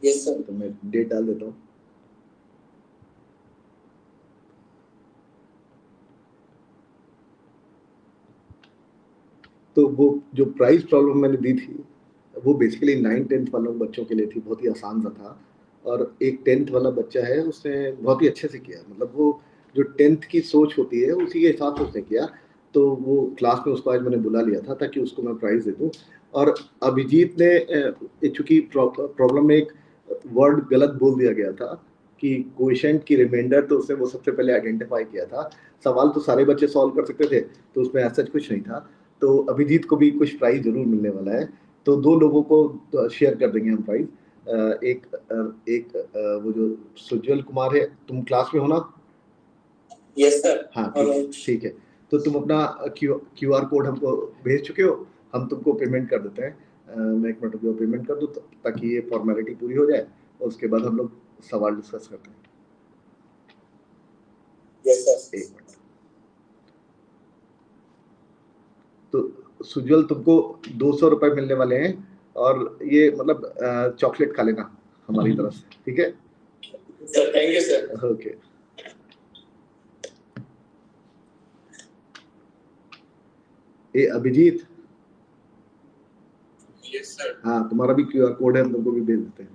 Yes sir. तो मैं date डाल देता हूँ। तो वो जो प्राइस प्रॉब्लम मैंने दी थी वो बेसिकली 9th-10th वालों बच्चों के लिए थी, बहुत ही आसान सा था। और एक 10th वाला बच्चा है, उसने बहुत ही अच्छे से किया, मतलब वो जो 10th की सोच होती है उसी के हिसाब से उसने किया। तो वो क्लास में उसको आज मैंने बुला लिया था ताकि उसको मैं प्राइज़ दे दूँ। और अभिजीत ने चूँकि प्रॉब्लम में एक वर्ड गलत बोल दिया गया था कि कोएफिशिएंट की रिमाइंडर, तो उसने वो सबसे पहले आइडेंटिफाई किया था। सवाल तो सारे बच्चे सॉल्व कर सकते थे, तो उसमें ऐसा कुछ नहीं था। तो अभिजीत को भी कुछ प्राइज़ ज़रूर मिलने वाला है। तो 2 लोगों को शेयर कर देंगे हम प्राइज़। एक वो जो सुजल कुमार है, तुम क्लास में हो ना? Yes sir. हाँ, ठीक है। तो तुम अपना क्यूआर कोड हमको भेज चुके हो, हम तुमको पेमेंट कर देते हैं। मैं 1 मिनट रुको, पेमेंट कर दूँ ताकि ये फॉर्मेलिटी पूरी हो जाए और उसके बाद हम लोग सवाल डिस्कस करते हैं। Yes sir. 1 मिनट। तो सुजल, तुमको 200 रुपए मिलने वाले हैं और ये मतलब चॉकलेट खा लेना हमारी तरफ से, ठीक है? Sir thank you sir. Okay. ए अभिजीत, यस सर। हाँ, तुम्हारा भी क्यूआर कोड है, हम तुमको भी भेज देते हैं।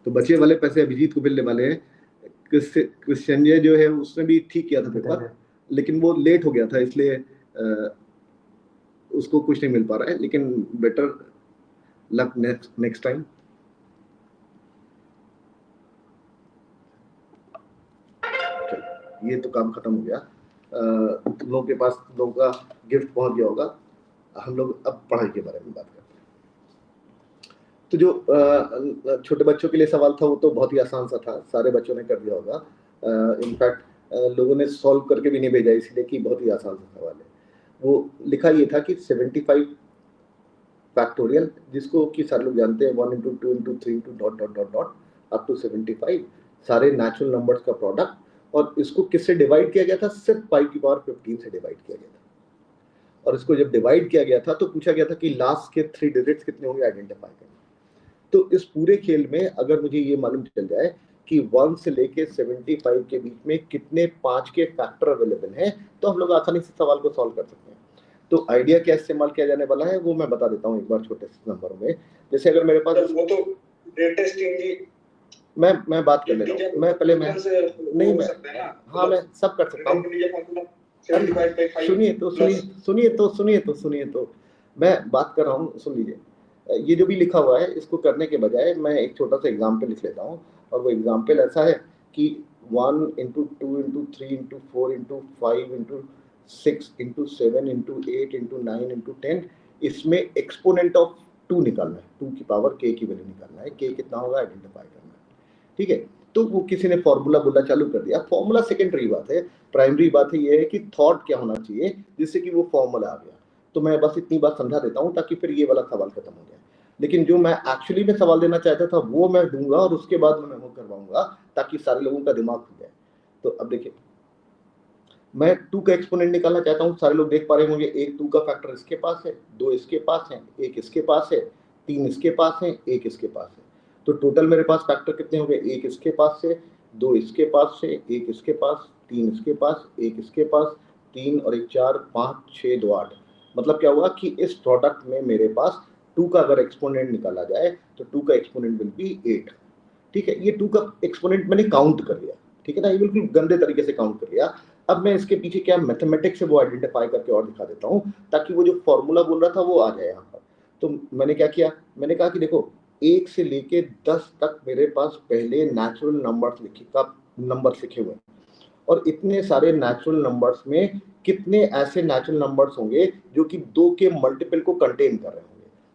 तो बचे वाले पैसे अभिजीत को मिलने वाले हैं। क्रिश्चियन जो है उसने भी ठीक किया था पेपर, लेकिन वो लेट हो गया था, इसलिए उसको कुछ नहीं मिल पा रहा है, लेकिन बेटर लक नेक्स्ट टाइम। ये तो काम खत्म हो गया। तुम लोगों के पास लोगों का गिफ्ट पहुंच गया होगा। हम लोग अब पढ़ाई के बारे में बात करते हैं। तो जो छोटे बच्चों के लिए सवाल था वो तो बहुत ही आसान सा था, सारे बच्चों ने कर दिया होगा। इनफैक्ट लोगों ने सॉल्व करके भी नहीं भेजा, इसलिए कि बहुत ही आसान सा सवाल है। वो लिखा ये था कि 75 फैक्टोरियल, जिसको कि सारे लोग जानते हैं 1 into 2 into 3 into dot dot dot dot up to 75 सारे नेचुरल नंबर्स का प्रोडक्ट। और इसको किससे डिवाइड किया गया था? सिर्फ 5 की पावर 15 से डिवाइड किया गया था। और इसको जब डिवाइड किया गया था तो पूछा गया था कि लास्ट के 3 डिजिट्स कितने होंगे, आइडेंटिफाई करना। तो इस पूरे खेल में अगर मुझे ये मालूम चल जाए कि 1 से लेके 75 के बीच में कितने 5 के फैक्टर अवेलेबल हैं, तो हम लोग आसानी से सवाल को सॉल्व कर सकते हैं। तो आइडिया क्या इस्तेमाल किया जाने वाला है वो मैं बता देता हूँ एक बार छोटे से नंबरों में। जैसे अगर मेरे पास वो तो टेस्टिंग मैं बात कर लेता हूँ, मैं पहले मैं नहीं मैं हाँ मैं सब कर सकता हूँ। सुनिए तो मैं बात कर रहा हूँ, सुन लीजिए। ये जो भी लिखा हुआ है इसको करने के बजाय मैं एक छोटा सा एग्जाम्पल लिख लेता हूँ। और वो एग्जाम्पल ऐसा है कि 1 into 2 into 3 into 4 into 5 into 6 into 7 into 8 into 9 into 10, इसमें एक्सपोनेंट ऑफ 2 निकालना है, 2 की पावर k की वैल्यू निकालना है, k कितना होगा आइडेंटिफाई करना है, ठीक है? तो वो किसी ने फॉर्मूला बोलना चालू कर दिया। फॉर्मूला सेकेंडरी बात है, प्राइमरी बात है ये है कि थॉट क्या होना चाहिए जिससे कि वो फॉर्मूला आ गया। तो मैं बस इतनी बात समझा देता हूँ ताकि फिर ये वाला सवाल खत्म हो जाए। लेकिन जो मैं एक्चुअली में सवाल देना चाहता था वो मैं दूंगा और उसके बाद मैं मेमो करवाऊंगा ताकि सारे लोगों का दिमाग खुल जाए। तो अब देखिए, मैं 2 का एक्सपोनेंट निकालना चाहता हूँ। सारे लोग देख पा रहे होंगे, एक 2 का फैक्टर इसके पास है, 2 इसके पास है, 1 इसके पास है, 3 इसके पास है, 1 इसके पास है। तो टोटल मेरे पास फैक्टर कितने हो गए? 1 इसके पास से, 2 इसके पास से, 1 इसके पास, 3 इसके पास, 1 इसके पास, 3 और 1 4 5 6 2 8। मतलब क्या हुआ कि इस प्रोडक्ट में मेरे पास 2 का अगर एक्सपोनेंट निकाला जाए तो 2 का एक्सपोनेंट विल बी 8, ठीक है? ये 2 का एक्सपोनेंट मैंने काउंट कर लिया, ठीक है ना? ये बिल्कुल गंदे तरीके से काउंट कर लिया। अब मैं इसके पीछे क्या मैथमेटिक्स से वो आइडेंटिफाई करके और दिखा देता हूँ ताकि वो जो फॉर्मूला बोल रहा था वो आ जाए यहाँ पर। तो मैंने क्या किया, मैंने कहा कि देखो 1 से लेके 10 तक मेरे पास पहले नेचुरल नंबर्स लिखे हुए हैं। और इतने सारे नेचुरल नंबर्स में कितने ऐसे नेचुरल नंबर्स होंगे जो कि 2 के मल्टीपल को कंटेन कर रहे होंगे।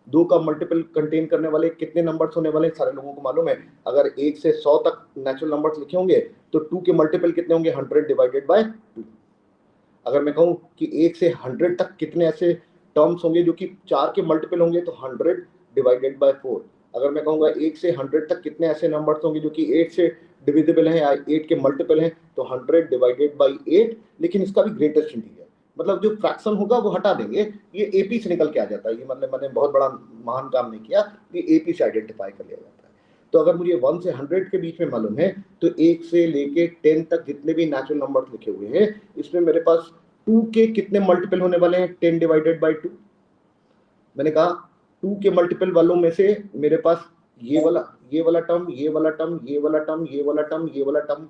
2 का मल्टीपल कंटेन करने वाले कितने नंबर्स होने वाले सारे लोगों को मालूम है। अगर 1 से 100 तक नेचुरल नंबर्स लिखे होंगे तो 2 के मल्टीपल कितने होंगे? 100 डिवाइडेड बाय 2। अगर मैं कहूँ कि 1 से 100 तक कितने ऐसे टर्म्स होंगे जो कि 4 के मल्टीपल होंगे तो 100 डिवाइडेड बाय 4। अगर मैं कहूँगा 1 से 100 तक कितने ऐसे नंबर्स होंगे जो कि 8 से डिविजिबल हैं या 8 के मल्टीपल हैं तो 100 डिवाइडेड बाई 8। लेकिन इसका भी ग्रेटेस्ट हिंट है मतलब जो फ्रैक्शन होगा वो हटा देंगे, ये एपी से निकल के आ जाता है। ये मतलब मैंने बहुत बड़ा महान काम नहीं किया, ये एपी से आइडेंटिफाई कर लिया जाता है। तो अगर मुझे 1 से 100 के बीच में मालूम है तो 1 से लेके 10 तक जितने भी नेचुरल नंबर लिखे हुए हैं, इसमें मेरे पास 2 के कितने मल्टीपल होने वाले हैं? 10 डिवाइडेड बाई 2। मैंने कहा 2 के मल्टीपल वालों में से मेरे पास ये वाला टर्म, ये वाला टर्म, ये वाला टर्म, ये वाला टर्म, ये वाला टर्म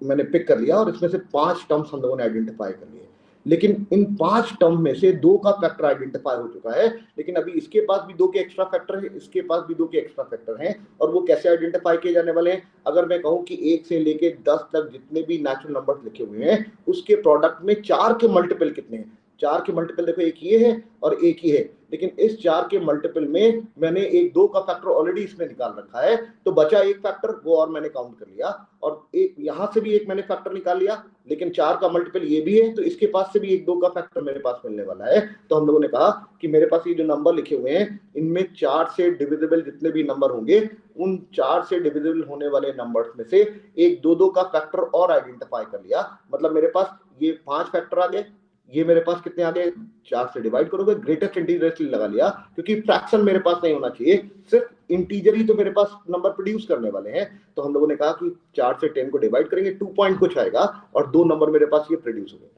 मैंने पिक कर लिया, और इसमें से 5 टर्म्स हम लोगों ने आइडेंटिफाई कर लिए। लेकिन इन 5 टर्म में से 2 का फैक्टर आइडेंटिफाई हो चुका है, लेकिन अभी इसके पास भी 2 के एक्स्ट्रा फैक्टर है, इसके पास भी 2 के एक्स्ट्रा फैक्टर हैं। और वो कैसे आइडेंटिफाई किए जाने वाले हैं? अगर मैं कहूं कि 1 से लेके 10 तक जितने भी नेचुरल नंबर लिखे हुए हैं, उसके प्रोडक्ट में 4 के मल्टीपल कितने हैं? 4 के मल्टीपल देखो, एक ये है और एक ही है, लेकिन इस 4 के मल्टीपल में मैंने एक 2 का फैक्टर ऑलरेडी इसमें निकाल रखा है, तो बचा एक फैक्टर, वो और मैंने काउंट कर लिया, और एक यहां से भी एक मैंने फैक्टर निकाल लिया, लेकिन 4 का मल्टीपल ये भी है, तो इसके पास से भी एक 2 का फैक्टर मेरे पास मिलने वाला है। तो हम लोगों ने कहा कि मेरे पास ये जो नंबर लिखे हुए हैं, इनमें 4 से डिविजिबल जितने भी नंबर होंगे, उन 4 से डिविजिबल होने वाले नंबर्स में से एक 2 का फैक्टर और आइडेंटिफाई कर लिया। मतलब मेरे पास ये 5 फैक्टर आ गए, ये मेरे पास कितने आ गए? 4 से डिवाइड करोगे, ग्रेटेस्ट इंटीजर इसलिए लगा लिया क्योंकि फ्रैक्शन मेरे पास नहीं होना चाहिए, सिर्फ इंटीजर ही तो मेरे पास नंबर प्रोड्यूस करने वाले हैं। तो हम लोगों ने कहा कि 4 से 10 को डिवाइड करेंगे, 2 पॉइंट कुछ आएगा, और 2 नंबर मेरे पास ये प्रोड्यूस हो गए।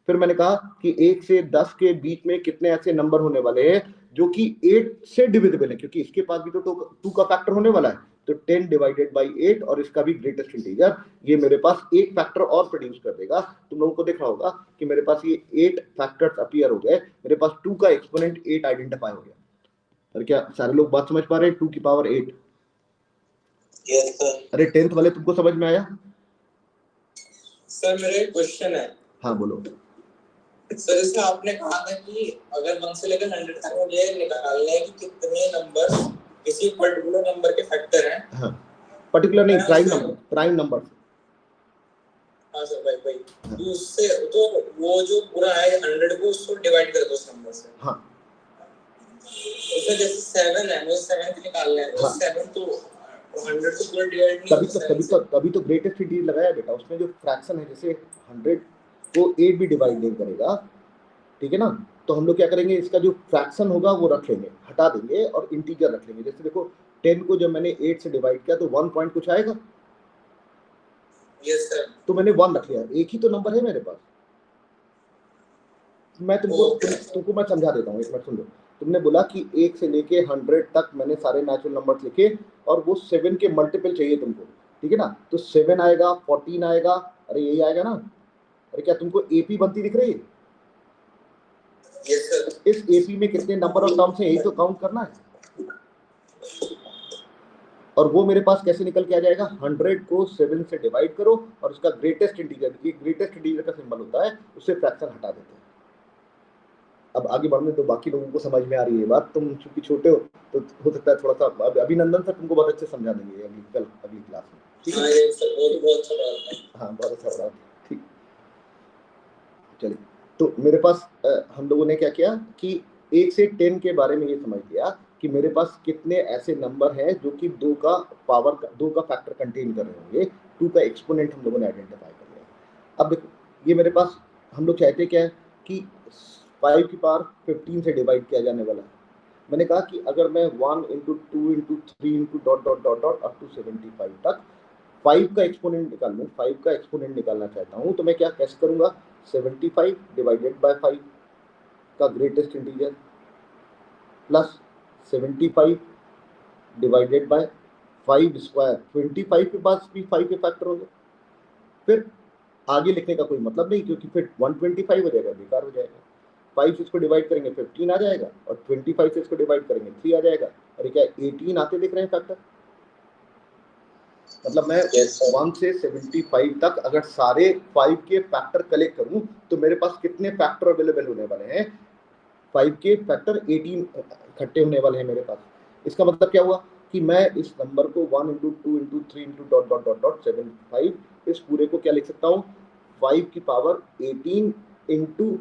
फिर मैंने कहा कि 1 से 10 के बीच में कितने ऐसे नंबर होने वाले हैं जो कि 8 से डिविजिबल है, क्योंकि इसके पास भी तो 2 का फैक्टर होने वाला है, तो 10 डिवाइडेड बाई 8, और इसका भी ग्रेटेस्ट इंटीजर, ये मेरे पास एक फैक्टर और प्रोड्यूस कर देगा। तुम लोगों को दिख रहा होगा कि मेरे पास ये 8 फैक्टर्स अपीयर हो गए, मेरे पास 2 का एक्सपोनेंट 8 आइडेंटिफाई हो गया। और क्या सारे लोग बात समझ पा रहे हैं? 2 की पावर 8। Yes sir. अरे 10th वाले तुमको समझ में आया? सर मेरा एक क्वेश्चन है। हाँ बोलो। सर जैसे आपने कहा था कि अगर 1 से लेकर 100 तक मुझे निकालना है कि कितने नंबर किसी पर्टिकुलर नंबर के फैक्टर हैं। हाँ, पर्टिकुलर नहीं, प्राइम नंबर। हाँ सर, भाई तो उससे तो वो जो पूरा है 100 को उसको डिवाइड कर दो उस नंबर से। हाँ, उसमें जैसे 7 है, मुझे 7 निकालना है, तो 7 तो 100 को पूरा डिवाइड नहीं। तभी तो ग्रेटेस्ट इंटीजर लगाया बेटा। उसमें जो फ्रैक्शन है, जैसे 100 को 8 भी डिवाइड नहीं करेगा, ठीक है ना, तो हम लोग क्या करेंगे, इसका जो फ्रैक्शन होगा वो रख लेंगे, हटा देंगे, और इंटीजर रख लेंगे। जैसे देखो 10 को जब मैंने 8 से डिवाइड किया तो 1 पॉइंट कुछ आएगा। Yes sir. तो मैंने 1 रख लिया, एक ही तो नंबर है मेरे पास। मैं तुमको मैं समझा देता हूँ, एक मिनट सुन लो। तुमने बोला कि 1 से लेके 100 तक मैंने सारे नेचुरल नंबर्स लिखे, और वो 7 के मल्टीपल चाहिए तुमको, ठीक है ना, तो 7 आएगा, 14 आएगा, अरे यही आएगा ना। अरे क्या तुमको एपी बनती दिख रही है? Yes sir. इस एपी में कितने नंबर ऑफ टर्म्स हैं, यही तो काउंट करना है। और वो मेरे पास कैसे निकल के आ जाएगा? 100 को 7 से डिवाइड करो, और उसका ग्रेटेस्ट इंटीजर, ये ग्रेटेस्ट इंटीजर का सिंबल होता है, उससे फ्रैक्शन हटा देते हैं। अब आगे बढ़ने तो बाकी लोगों को समझ में आ रही है बात। तुम चूंकि छोटे हो तो हो सकता है थोड़ा सा अभिनंदन सर तुमको बहुत अच्छे समझा देंगे अगली क्लास में, ठीक है? बहुत अच्छा बात है। हाँ, बहुत अच्छा बात, ठीक। चलिए, तो मेरे पास हम लोगों ने क्या किया कि 1 से 10 के बारे में ये समझ लिया कि मेरे पास कितने ऐसे नंबर हैं जो कि 2 का फैक्टर कंटेन कर रहे होंगे, 2 का एक्सपोनेंट हम लोगों ने आइडेंटिफाई कर लिया। अब देखो, ये मेरे पास हम लोग चाहते क्या है कि 5 की पावर 15 से डिवाइड किया जाने वाला है। मैंने कहा कि अगर मैं 1 into 2 into 3 into dot dot dot dot up to 75 तक 5 का एक्सपोनेंट निकालूं, 5 का एक्सपोनेंट निकालना चाहता हूं, तो मैं क्या कैसे करूंगा? 75 डिवाइडेड बाय 5 का greatest integer plus 75 divided by 5 square. 25 के पास भी 5 के फैक्टर होंगे, फिर आगे लिखने का कोई मतलब नहीं, क्योंकि फिर 125 हो जाएगा, बेकार हो जाएगा। 5 से इसको डिवाइड करेंगे 15 आ जाएगा, और 25 से इसको डिवाइड करेंगे 3 आ जाएगा। अरे क्या 18 आते दिख रहे हैं फैक्टर? मतलब मैं 1 से 75 तक अगर सारे 5 के फैक्टर कलेक्ट करूं तो मेरे पास कितने फैक्टर अवेलेबल होने वाले हैं? 5 के फैक्टर 18 इकट्ठे होने वाले हैं मेरे पास। इसका मतलब क्या हुआ कि मैं इस नंबर को 1 into 2 into 3 into dot dot dot dot 75, इस पूरे को क्या लिख सकता हूँ? 5 की पावर 18 इंटू,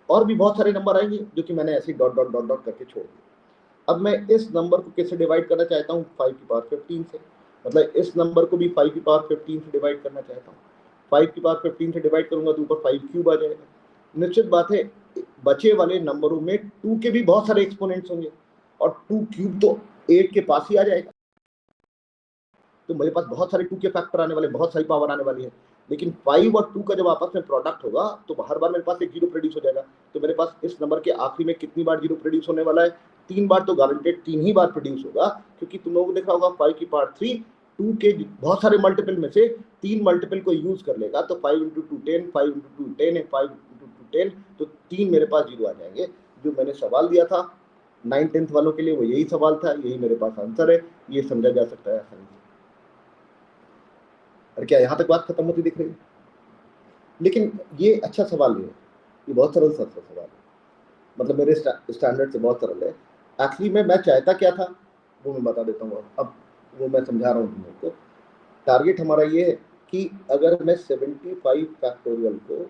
और भी बहुत सारे नंबर आएंगे जो कि मैंने ऐसे डॉट डॉट डॉट डॉट करके छोड़ दिया। अब मैं इस नंबर को किससे डिवाइड करना चाहता हूँ? 5 की पावर 15 से। मतलब इस नंबर को भी 5 की पावर 15 से डिवाइड करना चाहता हूँ। 5 की पावर 15 से डिवाइड करूंगा तो ऊपर 5 क्यूब आ जाएगा। निश्चित बात है बचे वाले नंबरों में 2 के भी बहुत सारे एक्सपोनेंट्स होंगे और 2 क्यूब तो 8 के पास ही आ जाएगा, तो मेरे पास बहुत सारे 2 के फैक्टर आने वाले, बहुत सारी पावर आने वाली है। लेकिन 5 और 2 का जब आपस में प्रोडक्ट होगा तो हर बार मेरे पास एक जीरो प्रोड्यूस हो जाएगा। तो मेरे पास इस नंबर के आखिरी में कितनी बार जीरो प्रोड्यूस होने वाला है? 3 बार, तो गारंटेड 3 ही बार प्रोड्यूस होगा, क्योंकि तुम लोगों को देखा होगा 5 की पावर 3 2 के बहुत सारे मल्टीपल में से 3 मल्टीपल को यूज कर लेगा, तो 5 × 2 10, 5 × 2 10 है, 5 × 2 10, तो 3 मेरे पास जीरो आ जाएंगे। जो मैंने सवाल दिया था 9th 10th वालों के लिए वो यही सवाल था, यही मेरे पास आंसर है, ये समझा जा सकता है आसानी से। और क्या यहाँ तक बात खत्म होती दिख रही है? लेकिन ये अच्छा सवाल नहीं है, ये बहुत सरल सा सवाल है, मतलब मेरे स्टैंडर्ड से बहुत सरल है। एक्चुअली मैं चाहता क्या था वो मैं बता देता हूँ, अब वो मैं समझा रहा हूँ तुम लोग को। टारगेट हमारा ये है कि अगर मैं 75 फैक्टोरियल को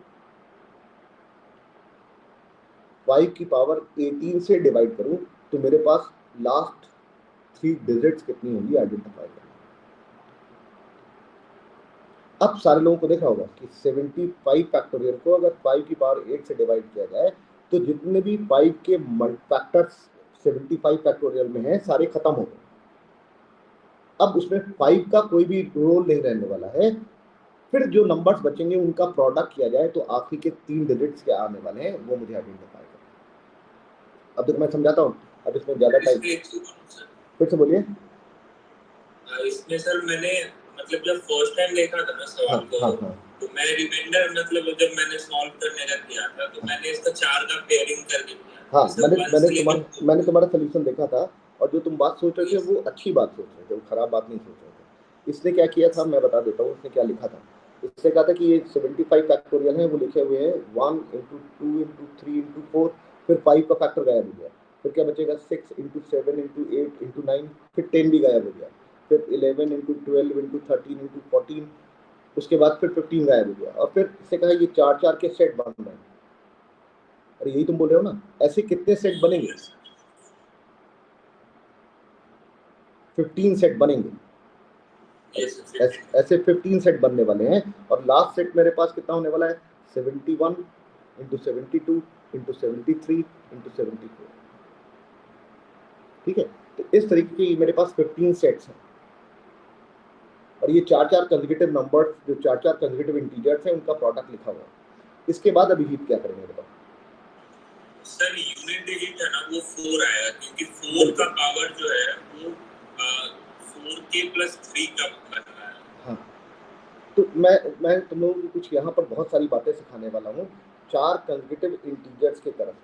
5 की पावर 18 से डिवाइड करूं तो मेरे पास लास्ट 3 डिजिट्स कितनी होंगी आइडेंटिफाई करना। अब सारे लोगों को देखा होगा कि 75 फैक्टोरियल को अगर 5 की पावर 8 से डिवाइड किया जाए तो जितने भी 5 के फैक्टर्स 75 फैक्टोरियल में हैं सारे खत्म हो गए। अब उसमें 5 का कोई भी रोल नहीं रहने वाला है। फिर जो नंबर्स बचेंगे उनका प्रोडक्ट किया जाए तो आखिरी के 3 डिजिट्स क्या आने वाले हैं वो मुझे आइडेंटिफाई करना। अब देखो मैं समझाता हूँ, अब इसमें ज्यादा टाइम, फिर से बोलिए। इसमें सर मैंने मतलब जब फर्स्ट टाइम देखा था ना सवाल को, तो मैं रिमाइंडर मतलब जब मैंने सॉल्व करने का किया था तो मैंने इसका 4 का पेयरिंग करके किया। मैंने तुम्हारा सलूशन देखा था और जो तुम बात सोच रहे थे वो अच्छी बात सोच रहे थे, वो खराब बात नहीं सोच रहे थे। इसने क्या किया था मैं बता देता हूँ, इसने क्या लिखा था। इसने कहा था कि ये 75 फैक्टोरियल है, वो लिखे हुए हैं 1 × 2 × 3 × 4, फिर 5 का फैक्टर गायब हो गया, फिर क्या बचेगा 6 × 7 × 8 × 9, फिर 10 भी गायब हो गया, फिर 11 × 12 × 13 × 14, उसके बाद फिर 15 गायब हो गया, और फिर इससे कहा ये 4 के सेट बन रहे हैं। अरे यही तुम बोल रहे हो ना, ऐसे कितने सेट बनेंगे? 15 सेट बनेंगे। ऐसे 15 सेट बनने वाले हैं, और लास्ट सेट मेरे पास कितना होने वाला है 71 × 72 × 73 × 74। ठीक है, तो इस तरीके की मेरे पास 15 सेट्स हैं, और ये 4 कंसेक्यूटिव नंबर्स, जो 4 कंसेक्यूटिव इंटीजर्स हैं उनका प्रोडक्ट लिखा हुआ है। इसके बाद अभिजीत क्या करेंगे बताओ? सर यूनिट डिजिट है ना वो 4 आएगा, क्योंकि 4 का पावर जो है वो 4k + 3 का बन रहा है। हाँ, तो मैं तुम लोगों को कुछ यहाँ पर बहुत सारी बातें सिखाने वाला हूँ 4 कंसेक्यूटिव इंटीजर्स के तरफ।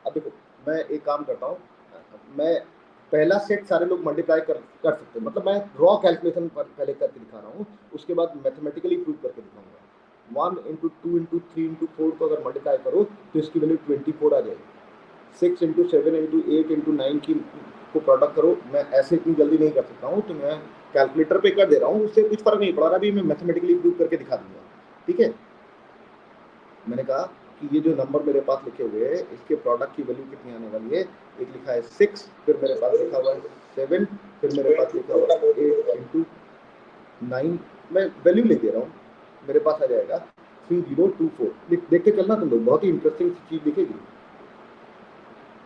अब देखो मैं एक काम करता हूँ, मैं पहला सेट सारे लोग मल्टीप्लाई कर सकते हैं, मतलब मैं रॉ कैलकुलेशन पर पहले करके दिखा रहा हूँ, उसके बाद मैथमेटिकली प्रूव करके दिखाऊंगा। 1 × 2 × 3 × 4 को अगर मल्टीप्लाई करो तो इसकी वैल्यू 24 आ जाएगी। 6 × 7 × 8 × 9 की को प्रोडक्ट करो, मैं ऐसे इतनी जल्दी नहीं कर सकता हूँ, तो मैं कैलकुलेटर पे कर दे रहा हूँ, उससे कुछ फर्क नहीं पड़ रहा, अभी मैं मैथमेटिकली प्रूव करके दिखा दूंगा। ठीक है, मैंने कहा कि ये जो नंबर मेरे पास लिखे हुए हैं इसके प्रोडक्ट की वैल्यू कितनी आने वाली है। एक लिखा है 6, फिर मेरे पास लिखा हुआ है 7, फिर मेरे पास लिखा हुआ है 8 × 9, मैं वैल्यू लिख दे रहा हूँ, मेरे पास आ जाएगा 3024। देखते चलना तुम लोग, बहुत ही इंटरेस्टिंग चीज दिखेगी।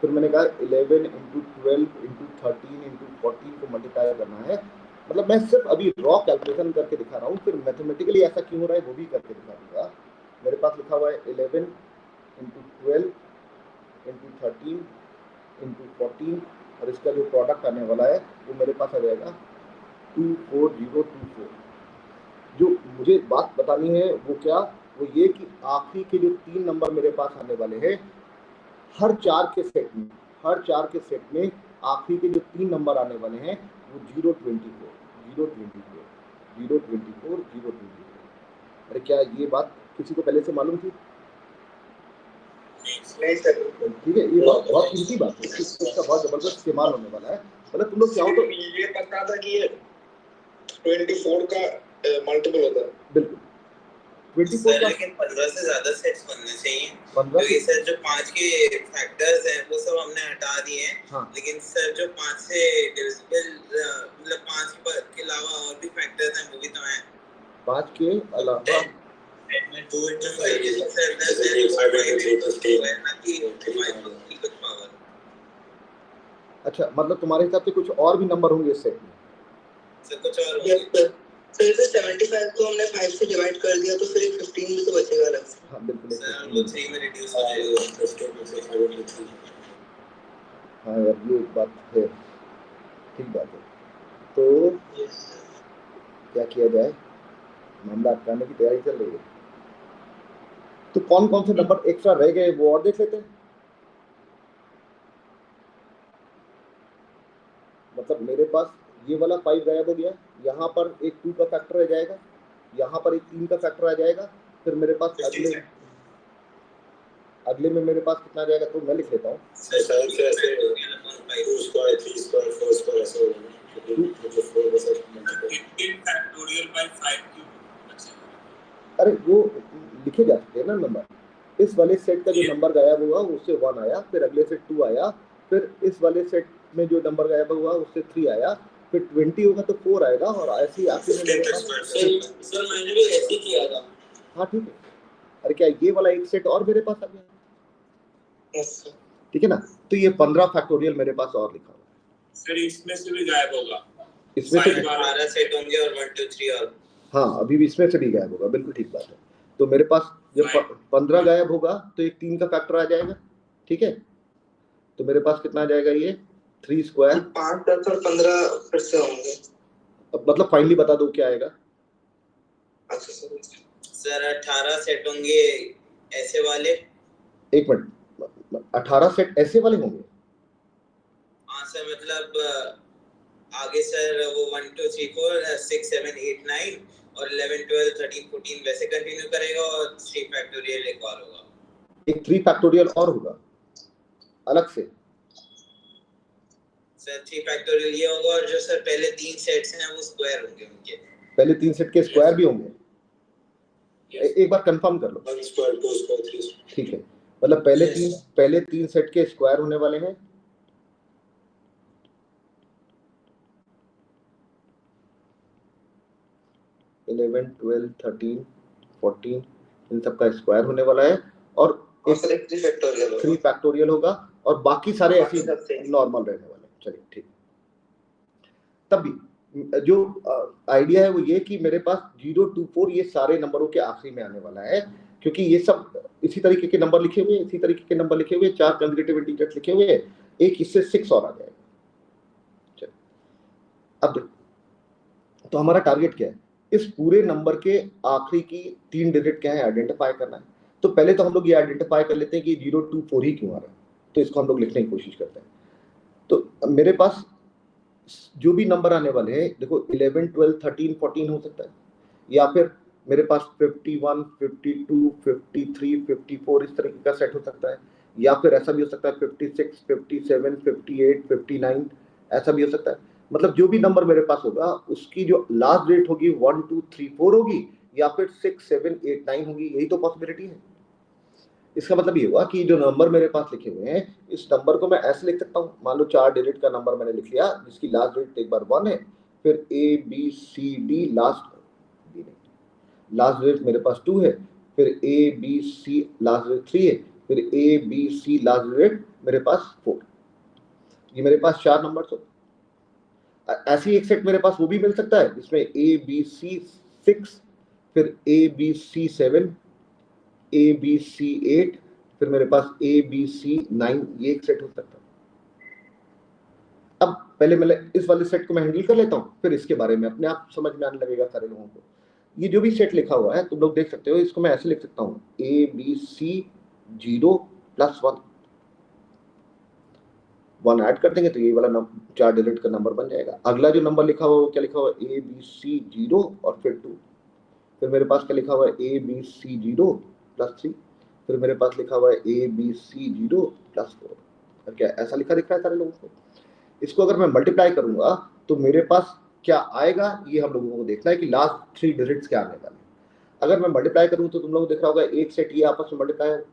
फिर मैंने कहा 11 × 12 × 13 × 14 को मल्टीप्लाई करना है, मतलब मैं सिर्फ अभी रॉ कैलकुलेशन करके दिखा रहा हूँ, फिर मैथमेटिकली ऐसा क्यों हो रहा है वो भी करके दिखा दूंगा। मेरे पास लिखा हुआ है 11 × 12 × 13 × 14, और इसका जो प्रोडक्ट आने वाला है वो मेरे पास आ जाएगा 24024। जो मुझे बात बतानी है वो क्या, वो ये कि आखिरी के जो 3 नंबर मेरे पास आने वाले हैं हर 4 के सेट में आखिरी के जो 3 नंबर आने वाले हैं वो 024 024 024 024। अरे क्या ये बात किसी को पहले से मालूम थी? नहीं सर, ठीक है, ये बहुत कीमती बात है, इसका बहुत जबरदस्त इस्तेमाल होने वाला है। मतलब तुम लोग चाहो तो ये पता था कि ये 24 का मल्टीपल होता है। बिल्कुल 24 का, लेकिन 15 से ज्यादा सेट्स बनने चाहिए, 15 क्योंकि सर जो 5 के फैक्टर्स हैं वो सब हमने हटा दिए हैं। हाँ। लेकिन सर जो 5 से डिविजिबल मतलब 5 के अलावा और भी फैक्टर्स हैं वो भी तो हैं। 5 के अलावा 2 into 5 is sir that's 5 into 2 है ना कि 5 की कुछ पावर। अच्छा, मतलब तुम्हारे हिसाब से कुछ और भी नंबर होंगे इस सेट में? सर कुछ और होंगे सर इसे 75 को हमने 5 से डिवाइड कर दिया तो फिर एक 15 भी तो बचेगा अलग से। हाँ बिल्कुल। सर वो 3 में रिड्यूस हो जाएगा 15 में से 5 में 3। हाँ यार ये एक बात है, ठीक बात है। तो क्या किया जाए, मामला अटकाने की तैयारी चल रही है। तो कौन कौन से नंबर एक्स्ट्रा रह गए वो और देख लेते हैं। मतलब मेरे पास ये वाला 5 गायब हो गया, यहाँ पर एक 2 का फैक्टर रह जाएगा, यहाँ पर एक 3 का फैक्टर आ जाएगा, फिर मेरे पास अगले में मेरे पास कितना जाएगा, तो मैं लिख लेता हूँ। अरे वो लिखे जा सकते हैं ना नंबर। इस वाले सेट का जो नंबर गायब हुआ उससे 1 आया, फिर अगले से 2 आया, फिर इस वाले सेट में जो नंबर गायब हुआ उससे 3 आया, फिर 20 होगा तो 4 आएगा, और ऐसे ही आखिर में मेरे पास सर मैंने भी ऐसे ही किया था। हाँ ठीक है। अरे क्या ये वाला एक सेट और मेरे पास आ गया? Yes sir. ठीक है ना, तो ये 15 फैक्टोरियल मेरे पास और लिखा हुआ है। सर इसमें से भी गायब होगा, इसमें से 12 सेट होंगे और 1 2 3 और हाँ अभी भी इसमें से भी गायब होगा, बिल्कुल ठीक बात है। तो मेरे पास जब 15 गायब होगा तो एक 3 का फैक्टर आ जाएगा, ठीक है। तो मेरे पास कितना आ जाएगा, ये 3 स्क्वायर 5 10 और 15 फिर से होंगे। अब मतलब फाइनली बता दो क्या आएगा। अच्छा सर 18 सेट होंगे ऐसे वाले। एक मिनट, 18 सेट ऐसे वाले होंगे? हाँ सर मतलब आगे सर वो 1 2 3 4 6 7 8 9 और 11 12 13 14 वैसे कंटिन्यू करेगा, और 3 फैक्टोरियल एक और होगा। एक 3 फैक्टोरियल और होगा अलग से। सर 3 फैक्टोरियल ये होगा, और जो सर पहले 3 सेट्स हैं वो स्क्वायर होंगे उनके। पहले 3 सेट के स्क्वायर भी होंगे? एक बार कंफर्म कर लो। 1 स्क्वायर 2 स्क्वायर 3 स्क्वायर। ठीक है, मतलब पहले तीन सेट के स्क्वायर होने वाले हैं, इलेवन 12 13 14 इन सब का स्क्वायर होने वाला है, और एक 3 फैक्टोरियल होगा, और बाकी सारे ऐसे नॉर्मल रहने वाले हैं। चलिए ठीक। तब भी जो आइडिया है वो ये कि मेरे पास 0 2 4 ये सारे नंबरों के आखिरी में आने वाला है, क्योंकि ये सब इसी तरीके के नंबर लिखे हुए, इसी तरीके के नंबर लिखे हुए, 4 कंसेक्यूटिव इंटीजर्स लिखे हुए, एक इससे 6 और आ जाएगा। चलिए अब देखो, तो हमारा टारगेट क्या है, इस पूरे नंबर के आखिरी की 3 डिजिट क्या है आइडेंटिफाई करना है। तो पहले तो हम लोग ये आइडेंटिफाई कर लेते हैं कि 0 2 4 ही क्यों आ रहा है, तो इसको हम लोग लिखने की कोशिश करते हैं। तो मेरे पास जो भी नंबर आने वाले हैं, देखो 11 12 13 14 हो सकता है, या फिर मेरे पास 51 52 53 54 इस तरीके का सेट हो सकता है, या फिर ऐसा भी हो सकता है 56 57 58 59 ऐसा भी हो सकता है। मतलब जो भी नंबर मेरे पास होगा उसकी जो लास्ट डेट होगी 1 2 3 4 होगी, या फिर 6 7 8 9 होगी, यही तो पॉसिबिलिटी है। इसका मतलब ये हुआ कि जो नंबर मेरे पास लिखे हुए हैं, इस नंबर को मैं ऐसे लिख सकता हूँ, मान लो 4 डिजिट का नंबर मैंने लिख लिया जिसकी लास्ट डिजिट एक बार 1 है, फिर ABCD लास्ट डिजिट मेरे पास 2 है, फिर ABC लास्ट डिजिट 3 है, फिर ABC लास्ट डिजिट मेरे पास 4। ये मेरे पास 4 नंबर। तो ऐसी एक सेट मेरे पास वो भी मिल सकता है जिसमें ABC 6, फिर ABC 7, ABC 8, फिर मेरे पास ABC 9, ये एक सेट हो सकता है। अब पहले मैं इस वाले सेट को मैं हैंडल कर लेता हूँ, फिर इसके बारे में अपने आप समझ में आने लगेगा सारे लोगों को। ये जो भी सेट लिखा हुआ है तुम लोग देख सकते हो, इसको मैं ऐसे लिख सकता हूँ ABC 0 + 1 ऐड कर देंगे तो ये वाला 4 डिजिट का नंबर बन जाएगा। अगला जो नंबर लिखा हुआ है वो क्या लिखा हुआ है, ABC 0 और फिर 2, फिर मेरे पास क्या लिखा हुआ है ABC 0 + 3, फिर मेरे पास लिखा हुआ है ABC 0 + 4। और क्या ऐसा लिखा दिख रहा है सारे लोगों को? इसको अगर मैं मल्टीप्लाई करूंगा तो मेरे पास क्या आएगा, ये हम लोगों को देखना है कि लास्ट 3 डिजिट्स क्या आने वाले हैं। अगर मैं मल्टीप्लाई करूं तो तुम लोगों को दिख रहा होगा एक सेट ये आपस में मल्टीप्लाई होगा,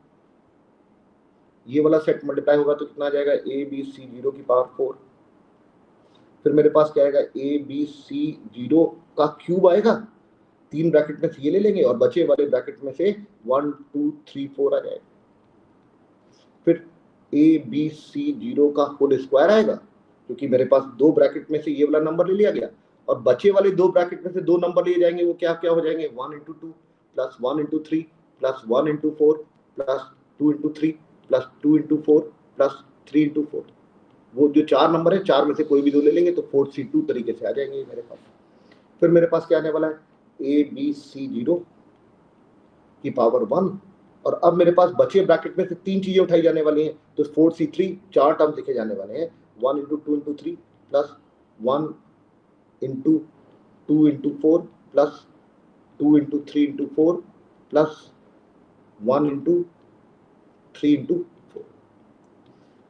ये वाला सेट मल्टीप्लाई होगा तो कितना आ जाएगा ABC 0 की पावर 4, फिर मेरे पास क्या आएगा ABC 0 का क्यूब आएगा, 3 ब्रैकेट में से ये ले लेंगे और बचे वाले ब्रैकेट में से 1 2 3 4 आ जाएगा। फिर ABC0 का होल स्क्वायर आएगा, क्योंकि मेरे पास 2 ब्रैकेट में से ये वाला नंबर ले लिया गया और बचे वाले 2 ब्रैकेट में से 2 नंबर लिए जाएंगे। वो क्या क्या हो जाएंगे, 1 × 2 plus 1 × 3 plus 1 × 4 plus 2 × 3 plus 2 × 4 plus 3 × 4। वो जो 4 नंबर है, 4 में से कोई भी 2 ले लेंगे तो 4C2 तरीके से आ जाएंगे मेरे पास। फिर मेरे पास क्या आने वाला है, ABC0 की पावर 1। और अब मेरे पास बचे ब्रैकेट में से 3 चीजें उठाई जाने वाली हैं, तो 4C3 4 टर्म्स लिखे जाने वाले हैं। 1 × 2 × 3 प्लस 1 × 2 × 4 प्लस 2 × 3 × 4 प्लस 1 × 3 × 4।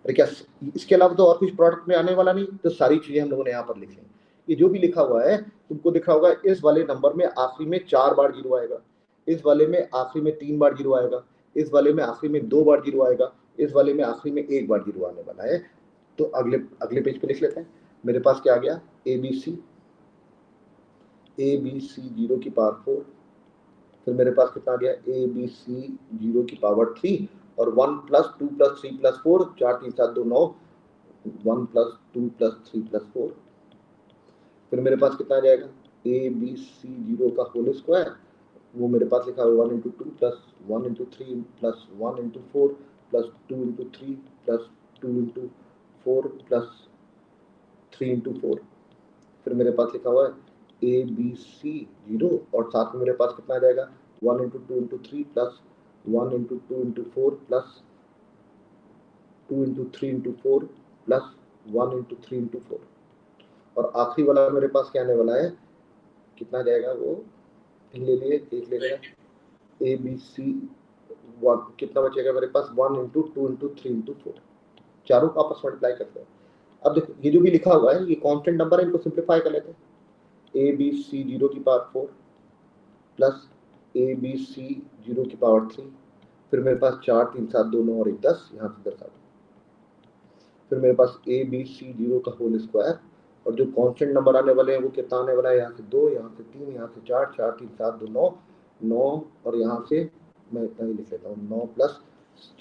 अरे क्या इसके अलावा तो और कुछ प्रोडक्ट में आने वाला नहीं, तो सारी चीजें हम लोगों ने यहाँ पर लिख ली। ये जो भी लिखा हुआ है तुमको दिख रहा होगा, इस वाले नंबर में आखिरी में 4 बार 0 आएगा, इस वाले में आखिरी में 3 बार 0 आएगा, इस वाले में आखिरी में 2 बार 0 आएगा, इस वाले में आखिरी में 1 बार 0 आने वाला है। तो अगले पेज पे लिख लेते हैं। मेरे पास क्या आ गया, ABC0 की पावर 4। फिर मेरे पास कितना आ गया, ABC0 की पावर 3 और 1 + 2 + 3 + 4 4 3 7 2 9 1 + 2 + 3 + 4। फिर मेरे पास कितना आ जाएगा, ABC0 का होल स्क्वायर। वो मेरे पास लिखा है 1 × 2 plus 1 × 3 plus 1 × 4 plus 2 × 3 plus 2 × 4 plus 3 × 4। फिर मेरे पास लिखा हुआ है ABC0 और साथ में मेरे पास कितना आ जाएगा, 1 × 2 × 3 प्लस 1 × 2 × 4 प्लस 2 × 3 × 4 प्लस 1 × 3 × 4। और आखिरी वाला मेरे पास क्या आने वाला है, कितना आ जाएगा, वो ले लिए एक ले लिया, ABC1 कितना बचेगा मेरे पास, 1 × 2 × 3 × 4। चारों को आपस में मल्टीप्लाई करते हैं। अब देखो ये जो भी लिखा हुआ है ये कांस्टेंट नंबर है, इनको सिंपलीफाई कर लेते हैं। ABC0 की पावर 4 प्लस ABC0 की पावर 3। फिर मेरे पास 4 3 7 2 9 और 1 10, यहाँ से 10 आ गया। फिर मेरे पास ABC0 का होल स्क्वायर और जो कांस्टेंट नंबर आने वाले हैं वो कितना आने वाला है, यहाँ से 2, यहाँ से 3, यहाँ से 4 4 3 7 2 9 9 और यहाँ से मैं इतना ही लिख लेता हूँ, 9 +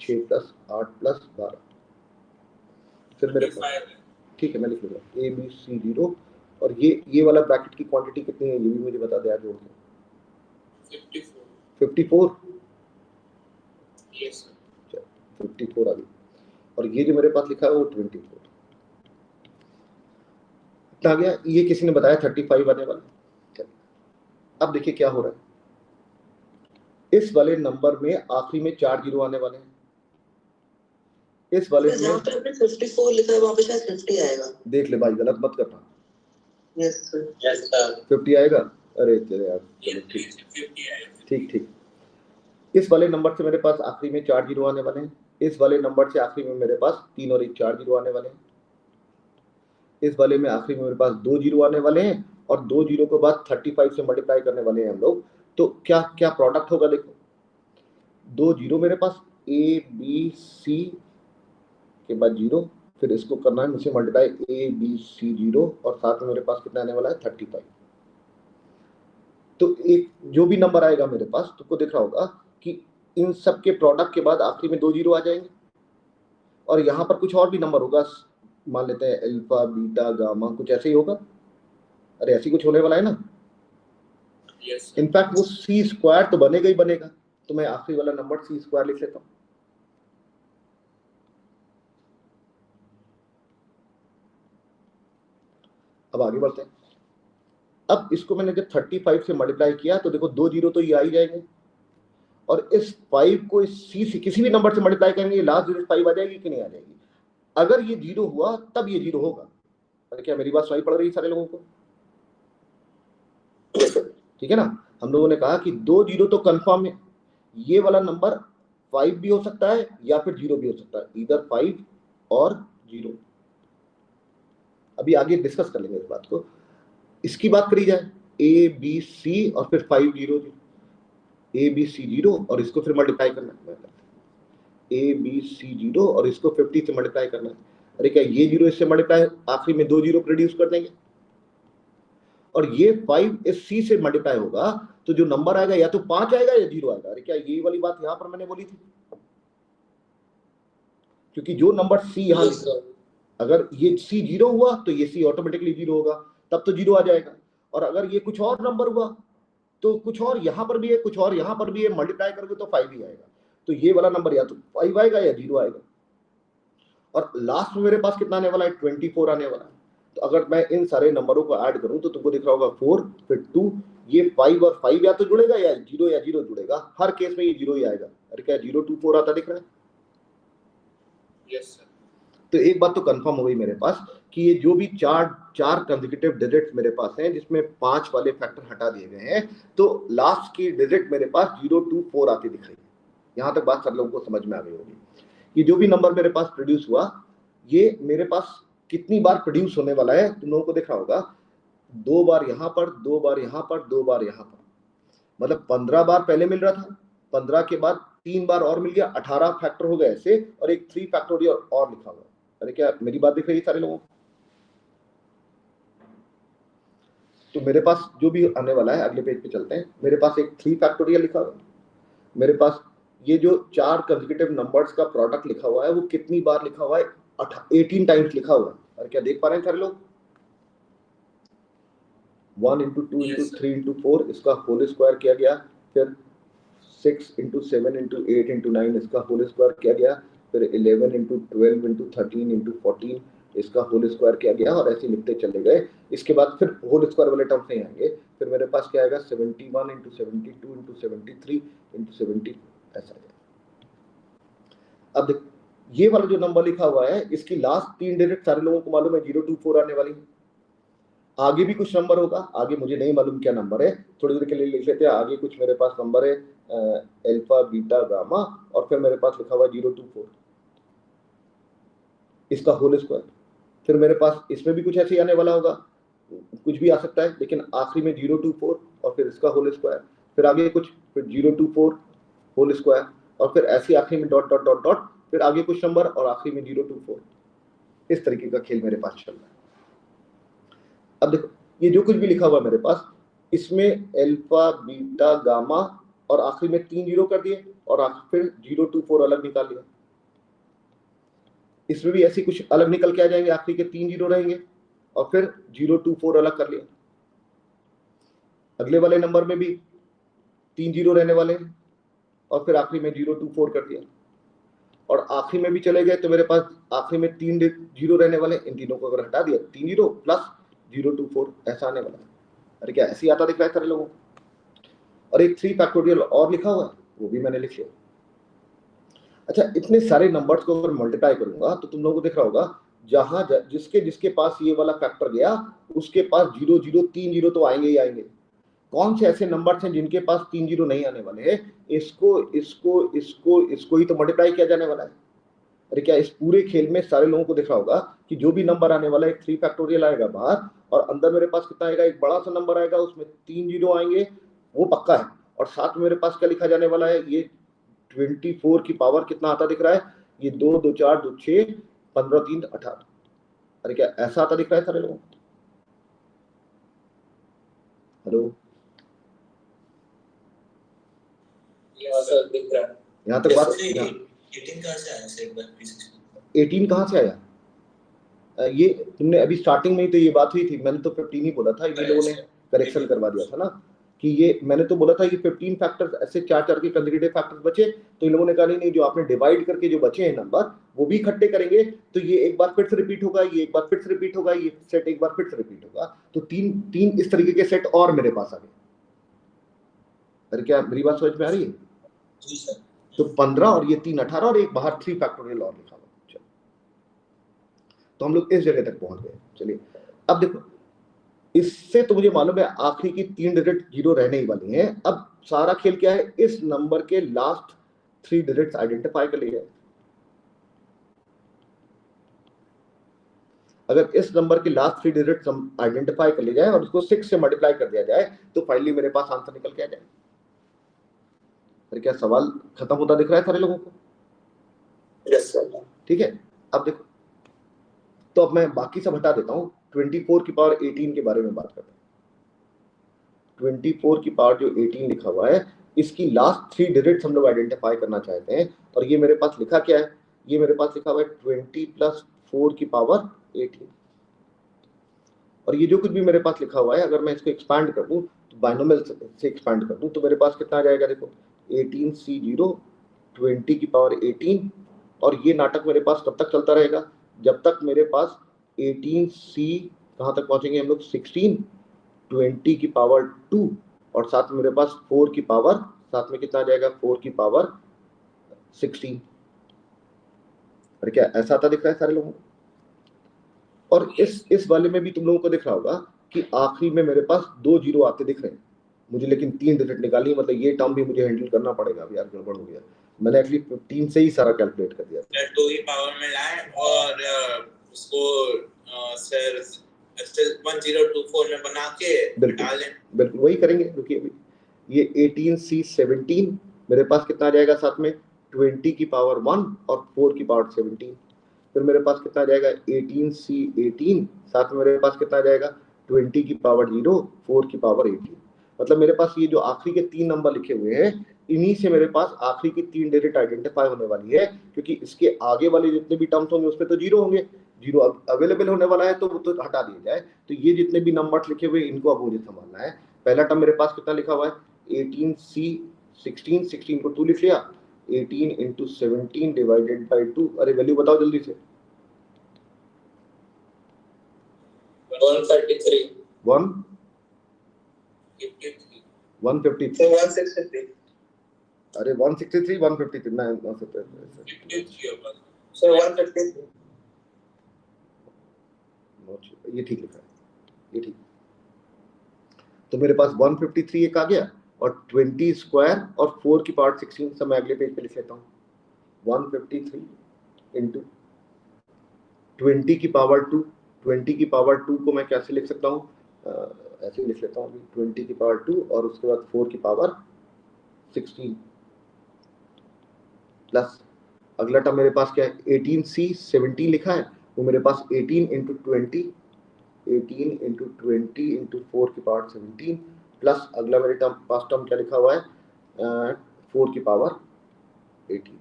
6 + 8 + 12। फिर मेरे पास, ठीक है मैं लिख लूँगा ABC0 और ये वाला ब्रैकेट की क्वांटिटी कितनी है ये भी मुझे बता दे यार, जोड़ के 54। यस 54 आ गई। और ये जो मेरे पास लिखा है वो 24 आ गया। ये किसी ने बताया 35 आने वाला। अब देखिए क्या हो रहा है, इस वाले नंबर में आखिरी में 4 0 आने वाले हैं, इस वाले में जहाँ पे आपने 54 लिखा है वहाँ पे शायद 50 आएगा। देख ले भाई, गलत मत करना। यस सर 50 आएगा, अरे चले यार, चलो ठीक। इस वाले नंबर से मेरे पास आखिरी में 4 0 आने वाले हैं, इस वाले नंबर से आखिरी में मेरे पास 3 और 1 4 0 आने वाले हैं, इस वाले में आखिरी में मेरे पास 2 0 आने वाले हैं और 2 0 के बाद 35 से मल्टीप्लाई करने वाले हैं हम लोग। तो क्या क्या प्रोडक्ट होगा, देखो 2 0 मेरे पास ABC के बाद 0, फिर इसको करना है मुझसे मल्टीप्लाई ABC0 और साथ में मेरे पास कितना आने वाला है 35। तो एक जो भी नंबर आएगा मेरे पास, तुमको दिख रहा होगा कि इन सब के प्रोडक्ट के बाद आखिरी में 2 0 आ जाएंगे और यहाँ पर कुछ और भी नंबर होगा, मान लेते हैं अल्फा बीटा गामा, कुछ ऐसे ही होगा। अरे ऐसे कुछ होने वाला है ना। यस इनफैक्ट वो C² तो बनेगा ही बनेगा, तो मैं आखिरी वाला नंबर C² लिख लेता हूँ। अब आगे बढ़ते हैं। अब इसको मैंने जब 35 से मल्टीप्लाई किया तो देखो 2 0 तो ये आ ही जाएंगे और इस 5 को इस C से किसी भी नंबर से मल्टीप्लाई करेंगे, लास्ट डिजिट 5 आ जाएगी कि नहीं आ जाएगी। अगर ये 0 हुआ तब ये 0 होगा। अरे क्या मेरी बात सुनाई पड़ रही है सारे लोगों को? ठीक है ना। हम लोगों ने कहा कि 2 0 तो कंफर्म है, ये वाला नंबर 5 भी हो सकता है या फिर 0 भी हो सकता है, इधर 5 और 0। अभी आगे डिस्कस कर लेंगे इस बात को। इसकी बात करी जाए ABC और फिर 5 0 ABC0 और इसको फिर मल्टीप्लाई करना है, ABC0 और इसको 50 से मल्टीप्लाई करना है। अरे क्या ये 0 इससे मल्टीप्लाई आखिरी में 2 0 प्रोड्यूस कर देंगे? और ये 5 इस C से मल्टीप्लाई होगा तो जो नंबर आएगा या तो 5 आएगा या 0 आएगा। अरे क्या यही वाली बात यहां पर मैंने बोली थी? क्योंकि जो नंबर C यहां Yes, sir. अगर ये C 0 हुआ तो ये C ऑटोमेटिकली 0 होगा, तब तो 0 आ जाएगा। और अगर ये कुछ और नंबर हुआ तो कुछ और यहां पर भी है, कुछ और यहां पर भी है, मल्टीप्लाई करोगे तो 5 ही आएगा। तो ये वाला नंबर या तो 5 आएगा या 0 आएगा। और लास्ट में मेरे पास कितना आने वाला है? 24 आने वाला है। तो अगर मैं इन सारे नंबरों को ऐड करूं तो तुमको दिख रहा होगा 4 फिर 2, ये 5 और 5 या तो जुड़ेगा या 0 जुड़ेगा। हर केस में ये 0 ही आएगा। अरे क्या 0 2 4 आता दिख रहा है? Yes, sir. तो एक बात तो कंफर्म हो गई मेरे पास कि ये जो भी चार कंसेक्यूटिव डिजिट्स मेरे पास हैं जिसमें 5 वाले फैक्टर हटा दिए गए हैं, तो लास्ट की डिजिट मेरे पास 0 2 4 आती दिख रही है। यहां तक बात सब लोगों को समझ में आ गई होगी। ये जो भी नंबर मेरे पास प्रोड्यूस हुआ, ये मेरे पास कितनी बार प्रोड्यूस होने वाला है तुम लोगों को दिख रहा होगा। 2 बार यहां पर, 2 बार यहां पर, 2 बार यहां पर, मतलब 15 बार पहले मिल रहा था, 15 के बाद 3 बार और मिल गया, 18 फैक्टर हो गए ऐसे, और एक 3 फैक्टोरियल और लिखा हुआ। अरे क्या मेरी बात दिख रही है सारे लोगों को? तो मेरे पास जो भी आने वाला है, अगले पेज पे चलते हैं। मेरे पास एक 3 फैक्टोरियल लिखा हुआ है, मेरे पास ये जो 4 कंसेक्यूटिव नंबर्स का प्रोडक्ट लिखा हुआ है वो कितनी बार लिखा हुआ है? 18 टाइम्स लिखा हुआ है। और क्या देख पा रहे हैं सारे लोग? 1 into 2 into 3 into 4 इसका होल स्क्वायर किया गया, फिर 6 into 7 into 8 into 9 इसका होल स्क्वायर किया गया, फिर 11 into 12 into 13 into 14 इसका होल स्क्वायर किया गया, और ऐसे लिखते चले गए। इसके बाद फिर होल स्क्वायर वाले टर्म्स नहीं आएंगे। फिर मेरे पास क्या आएगा? 71 into 72 into 73 into 70 ऐसा आएगा। अब देख, ये वाला जो नंबर लिखा हुआ है इसकी लास्ट 3 डिजिट सारे लोगों को मालूम है 0 2 4 आने वाली है। आगे भी कुछ नंबर होगा, आगे मुझे नहीं मालूम क्या नंबर है, थोड़ी देर के लिए लिख लेते हैं। आगे कुछ मेरे पास नंबर है अल्फा बीटा गामा, और फिर मेरे पास लिखा हुआ 0 2 4 इसका होल स्क्वायर। फिर मेरे पास इसमें भी कुछ ऐसे ही आने वाला होगा, कुछ भी आ सकता है, लेकिन आखिरी में 0 2 4 और फिर इसका होल स्क्वायर, फिर आगे कुछ, फिर 0 2 4 होल स्क्वायर, और फिर ऐसे आखिरी में डॉट डॉट डॉट डॉट, फिर आगे कुछ नंबर और आखिरी में 0 2 4। इस तरीके का खेल मेरे पास चल रहा है। अब देखो, ये जो कुछ भी लिखा हुआ मेरे पास, इसमें अल्फा बीटा गामा और आखिरी में 3 जीरो कर दिए, और फिर 0 2 4 अलग निकाल लिया। इसमें भी ऐसे कुछ अलग निकल के आ जाएंगे, आखिरी के 3 जीरो रहेंगे, और फिर 0 2 4 अलग कर लिया। अगले वाले नंबर में भी 3 जीरो रहने वाले हैं, और फिर आखिरी में 0 2 4 कर दिया। और आखिरी में भी चले गए तो मेरे पास आखिरी में 3 जीरो रहने वाले, इन तीनों को अगर हटा दिया, 3 जीरो प्लस 0 2 4 ऐसा आने वाला है। अरे क्या ऐसे ही आता दिख रहा है सारे लोगों को? और एक 3 फैक्टोरियल और लिखा हुआ है, वो भी मैंने लिख लिया। अच्छा, इतने सारे नंबर्स को अगर मल्टीप्लाई करूंगा तो तुम लोगों को दिख रहा होगा, जहां जिसके पास ये वाला फैक्टर गया उसके पास 0 0 3 जीरो तो आएंगे ही आएंगे। कौन से ऐसे नंबर्स हैं जिनके पास 3 जीरो नहीं आने वाले हैं? इसको इसको इसको इसको ही तो मल्टीप्लाई किया जाने वाला है। अरे क्या इस पूरे खेल में सारे लोगों को दिख रहा होगा कि जो भी नंबर आने वाला है, एक 3 फैक्टोरियल आएगा बाहर, और अंदर मेरे पास कितना आएगा? एक बड़ा सा नंबर आएगा, उसमें 3 जीरो आएंगे, वो पक्का है। और साथ में मेरे पास क्या लिखा जाने वाला है? ये 24 की पावर कितना आता दिख रहा है? ये 2 2 4 2 6 15 3 18। अरे क्या ऐसा आता दिख रहा है सारे लोगों को? हेलो, यहाँ तक बात? 18 कहाँ से आया सर? एक बार प्लीज। 18 कहाँ से आया? ये तुमने अभी स्टार्टिंग में ही तो ये बात हुई थी, मैंने तो 15 ही बोला था, इन लोगों ने करेक्शन करवा दिया था ना कि ये, मैंने तो बोला था कि 15 फैक्टर्स ऐसे 4 के कंसेक्यूटिव फैक्टर्स बचे, तो इन लोगों ने कहा नहीं जो आपने डिवाइड करके जो बचे हैं नंबर वो भी इकट्ठे करेंगे, तो ये एक बार फिर से रिपीट होगा, ये एक बार फिर से रिपीट होगा, ये सेट एक बार फिर से रिपीट होगा। तो तीन इस तरीके के सेट और मेरे पास आ गए। अरे क्या मेरी बात समझ में आ रही है? जी सर। तो 15 और ये 3 18 और एक बाहर 3 फैक्टोरियल और लिखा हुआ। तो हम लोग इस जगह तक पहुंच गए। चलिए अब देखो, इससे तो मुझे मालूम है आखिरी की 3 डिजिट जीरो रहने ही वाली हैं। अब सारा खेल क्या है? इस नंबर के लास्ट 3 डिजिट्स आइडेंटिफाई कर लिए। अगर इस नंबर के लास्ट 3 डिजिट्स हम आइडेंटिफाई कर लिए जाए और उसको 6 से मल्टीप्लाई कर दिया जाए तो फाइनली मेरे पास आंसर निकल के आ जाए। फिर क्या सवाल खत्म होता दिख रहा है सारे लोगों को? Yes sir. ठीक है, अब देखो, तो अब मैं बाकी सब हटा देता हूं, 24 की पावर 18 के बारे में बात करता हूं। 24 की पावर जो 18 लिखा हुआ है, इसकी लास्ट 3 डिजिट्स हम लोग आइडेंटिफाई करना चाहते हैं। और ये मेरे पास लिखा क्या है, ये मेरे पास लिखा हुआ है 20 + 4 की पावर 18। और ये जो कुछ भी मेरे पास लिखा हुआ है, अगर मैं इसको एक्सपांड कर दूं, तो बाइनोमियल से एक्सपांड कर दूं, तो मेरे पास कितना आ जाएगा, देखो 18C0 20 की पावर 18। और ये नाटक मेरे पास कब तक चलता रहेगा, जब तक मेरे पास 18C कहाँ तक पहुंचेंगे हम लोग, 16 20 की पावर 2 और साथ में मेरे पास 4 की पावर, साथ में कितना आ जाएगा 4 की पावर 16। और क्या ऐसा आता दिख रहा है सारे लोगों को? और इस वाले में भी तुम लोगों को दिख रहा होगा कि आखिरी में मेरे पास 2 जीरो आते दिख रहे हैं मुझे, लेकिन 3 डिजिट निकाली, मतलब ये टर्म भी मुझे हैंडल करना पड़ेगा। अब यार गड़बड़ हो गया, मैंने एक्चुअली 15 से ही सारा कैलकुलेट कर दिया। सर 2 की पावर में लाए और उसको सर 1024 में बना के डाल दें। बिल्कुल वही करेंगे। रुकिए, अभी ये 18C17 मेरे पास कितना आ जाएगा, साथ में 20 की पावर 1 और 4 की पावर 17। फिर मेरे पास कितना आ जाएगा 18C18, साथ में मेरे पास कितना आ जाएगा 20 की पावर 0 4 की पावर 18। मतलब मेरे पास ये जो आखिरी के 3 नंबर लिखे हुए हैं, इन्हीं से मेरे पास आखिरी की 3 डिजिट आइडेंटिफाई होने वाली है, क्योंकि इसके आगे वाले जितने भी टर्म्स होंगे उसमें तो जीरो होंगे, जीरो अवेलेबल होने वाला है तो वो तो हटा दिया जाए। तो ये जितने भी नंबर्स लिखे हुए इनको अब मुझे संभालना है। पहला टर्म मेरे पास कितना लिखा हुआ है 18C16, 16 को 2 लिख लिया, 18 × 17 डिवाइडेड बाई 2। अरे वैल्यू बताओ जल्दी से। 133 153 163 अरे 163 153 ना 53 होगा सर 153 ये ठीक लिखा है, ये ठीक। तो मेरे पास 153 एक आ गया और 20 स्क्वायर और 4 की पावर 16 सब मैं अगले पेज पे लिख लेता हूँ। 153 × 20 की पावर 2, 20 की पावर 2 को मैं कैसे लिख सकता हूँ, ऐसे लिख लेता हूँ अभी, 20 की पावर 2 और उसके बाद 4 की पावर 16 प्लस अगला टर्म मेरे पास क्या है 18C17 लिखा है, वो मेरे पास 18 × 20 × 4 की पावर 17 प्लस अगला मेरे पास टर्म क्या लिखा हुआ है 4 की पावर 18।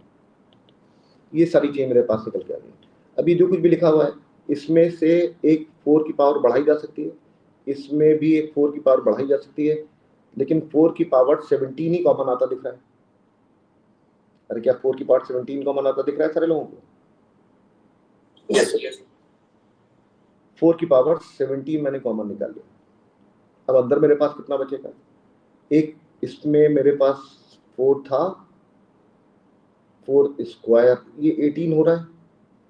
ये सारी चीजें मेरे पास निकल के आ गई। अभी जो कुछ भी लिखा हुआ है इसमें से एक 4 की पावर बढ़ाई जा सकती है, इसमें भी एक 4 की पावर बढ़ाई जा सकती है, लेकिन 4 की पावर 17 ही कॉमन आता दिख रहा है। अरे क्या 4 की पावर 17 कॉमन आता दिख रहा है सारे लोगों को? यस 4 की पावर 17 मैंने कॉमन निकाल लिया। अब अंदर मेरे पास कितना बचेगा, एक इसमें मेरे पास 4 था, 4 स्क्वायर, ये 18 हो रहा है,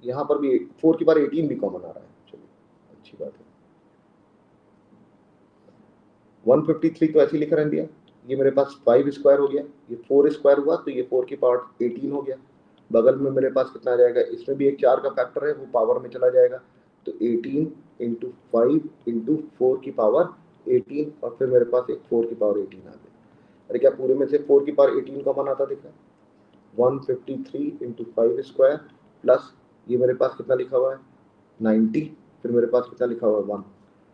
यहाँ पर भी 4 की पावर 18 भी कॉमन आ रहा है। चलिए अच्छी बात है। 153 तो ऐसे ही लिखा रहने दिया, ये मेरे पास 5 स्क्वायर हो गया, ये 4 स्क्वायर हुआ तो ये 4 की पावर 18 हो गया। बगल में मेरे पास कितना आ जाएगा, इसमें भी एक 4 का फैक्टर है वो पावर में चला जाएगा, तो 18 × 5 × 4 की पावर 18 और फिर मेरे पास एक 4 की पावर 18 आ गई। अरे क्या पूरे में से 4 की पावर 18 कॉमन आता दिख रहा है? 153 × 5 स्क्वायर प्लस ये मेरे पास कितना लिखा हुआ है 90, फिर मेरे पास कितना लिखा हुआ है 1।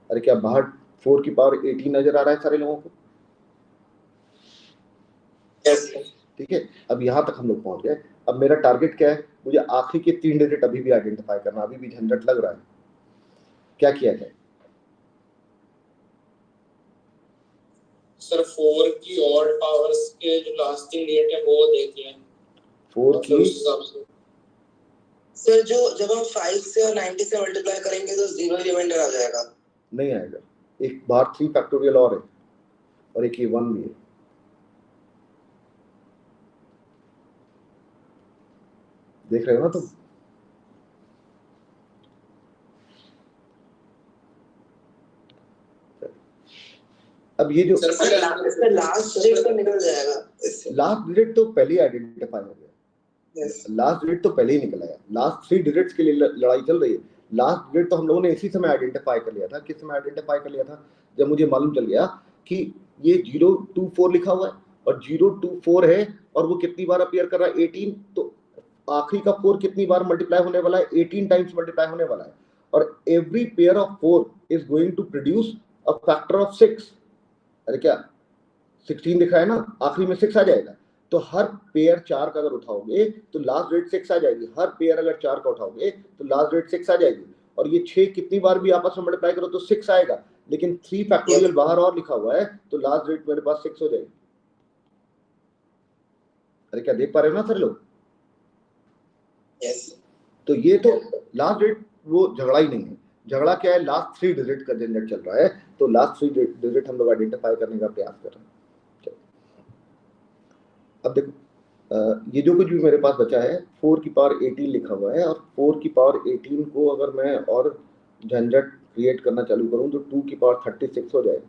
अरे क्या बाहर 4 की पावर 18 नजर आ रहा है सारे लोगों को? ठीक है, अब यहाँ तक हम लोग पहुंच गए। अब मेरा टारगेट क्या है, मुझे आखिरी के 3 डिजिट अभी भी आइडेंटिफाई करना, अभी भी झंझट लग रहा है। क्या किया जाए सर? 4 की ऑड पावर्स के जो लास्ट 3 डिजिट है वो देख लें। 4 की उस हिसाब से सर जो जब हम 5 से और 90 से मल्टीप्लाई करेंगे तो 0 रिमाइंडर आ जाएगा। नहीं आएगा, एक बार 3 फैक्टोरियल और है और एक ये 1 भी है। देख रहे हो ना तुम? अब ये जो लास्ट डिजिट तो निकल जाएगा, लास्ट डिजिट तो पहले ही आइडेंटिफाई हो गया। लास्ट डिजिट तो पहले ही निकल आया, लास्ट 3 डिजिट्स के लिए लड़ाई चल रही है। लास्ट डिजिट तो हम लोगों ने इसी समय आइडेंटिफाई कर लिया था। किस समय आइडेंटिफाई कर लिया था? जब मुझे मालूम चल गया कि ये 024 लिखा हुआ है और 024 है और वो कितनी बार अपीयर कर रहा है 18, तो आखिरी का 4 कितनी बार मल्टीप्लाई होने वाला है 18 टाइम्स मल्टीप्लाई होने वाला है, और every pair of 4 is going to produce a factor of 6। अरे क्या 16 दिख रहा है ना, आखिरी में 6 आ जाएगा। तो हर पेयर 4 का अगर उठाओगे तो लास्ट रेट 6 आ जाएगी। हर पेयर अगर 4 का उठाओगे तो लास्ट रेट 6 आ जाएगी। और ये 6 कितनी बार भी आपस में मल्टीप्लाई करो तो 6 आएगा, लेकिन 3 फैक्टोरियल बाहर और लिखा हुआ है तो लास्ट रेट मेरे पास 6 हो जाएगी। अरे क्या देख पा रहे हो ना सर लोग? यस तो ये तो लास्ट रेट वो झगड़ा ही नहीं है। झगड़ा क्या है, लास्ट 3 डिजिट का जनरेट चल रहा है। तो लास्ट 3 डिजिट हम लोग आइडेंटिफाई करने का प्रयास कर रहे हैं। अब देखो ये जो कुछ भी मेरे पास बचा है 4 की पावर 18 लिखा हुआ है, और 4 की पावर 18 को अगर मैं और झंझट क्रिएट करना चालू करूं तो 2 की पावर 36 हो जाएगा।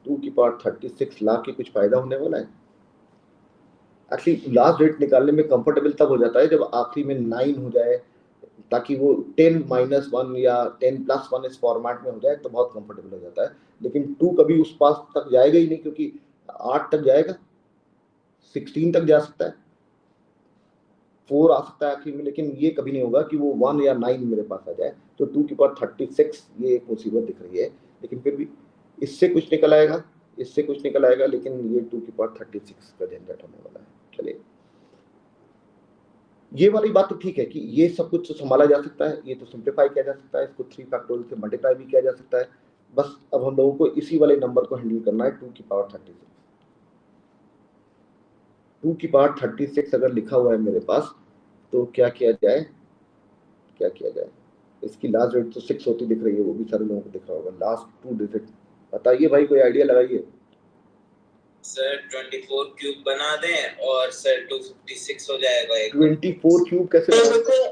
2 की पावर 36 ला के कुछ फायदा होने वाला है? एक्चुअली लास्ट रेट निकालने में कंफर्टेबल तब हो जाता है जब आखिरी में 9 हो जाए, ताकि वो 10-1 या 10+1 इस फॉर्मेट में हो जाए तो बहुत कंफर्टेबल हो जाता है। लेकिन 2 कभी उस पास तक जाएगा ही नहीं, क्योंकि 8 तक जाएगा, 16 तक जा सकता है, 4 आ सकता है आखिर में, लेकिन ये कभी नहीं होगा कि वो 1 या 9 मेरे पास आ जाए। तो 2 की पावर 36 ये एक मुसीबत दिख रही है, लेकिन फिर भी इससे कुछ निकल आएगा, इससे कुछ निकल आएगा, लेकिन ये 2 की पावर 36 का झंझट होने वाला है। चलिए, ये वाली बात तो ठीक है कि ये सब कुछ तो संभाला जा सकता है, ये तो सिंप्लीफाई किया जा सकता है, इसको 3 फैक्टोरियल से मल्टीप्लाई भी किया जा सकता है। बस अब हम लोगों को इसी वाले नंबर को हैंडल करना है, 2 की पावर 36। 2 की पावर 36 अगर लिखा हुआ है मेरे पास तो क्या किया जाए, क्या किया जाए? इसकी लास्ट रेट तो 6 होती दिख रही है, वो भी सारे लोगों को दिख रहा होगा। लास्ट 2 डिजिट बताइए भाई, कोई आइडिया लगाइए। सर 24 क्यूब बना दें और सर 256 हो जाएगा। एक 24 क्यूब कैसे बनाएं?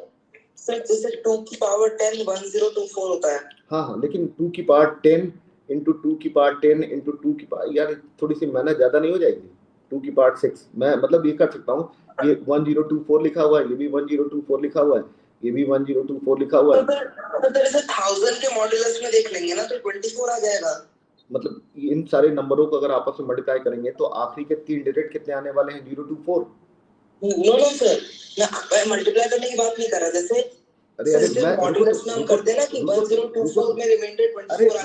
सर जैसे 2 की पावर 10 1024 होता है। हाँ, लेकिन 2 की पावर 10 इंटू 2 की पावर 10 इंटू 2 की पावर, यार थोड़ी सी मेहनत ज्यादा नहीं हो जाएगी? 2 की पावर 6 मैं मतलब ये कर सकता हूँ, ये 1024 लिखा हुआ है, ये भी 1024 लिखा हुआ है, ये भी 1024 लिखा हुआ है। तो इसे 1000 के मॉड्यूलस में देख लेंगे ना तो 24 आ जाएगा। मतलब इन सारे नंबरों को अगर आपस में मल्टीप्लाई करेंगे तो आखिरी के 3 डिजिट कितने आने वाले हैं? 024। नो सर, मैं मल्टीप्लाई करने की बात नहीं कर रहा। जैसे अरे मैं मॉड्यूलस में हम करते हैं ना कि 1024 में रिमाइंडर 24 आ जाएगा।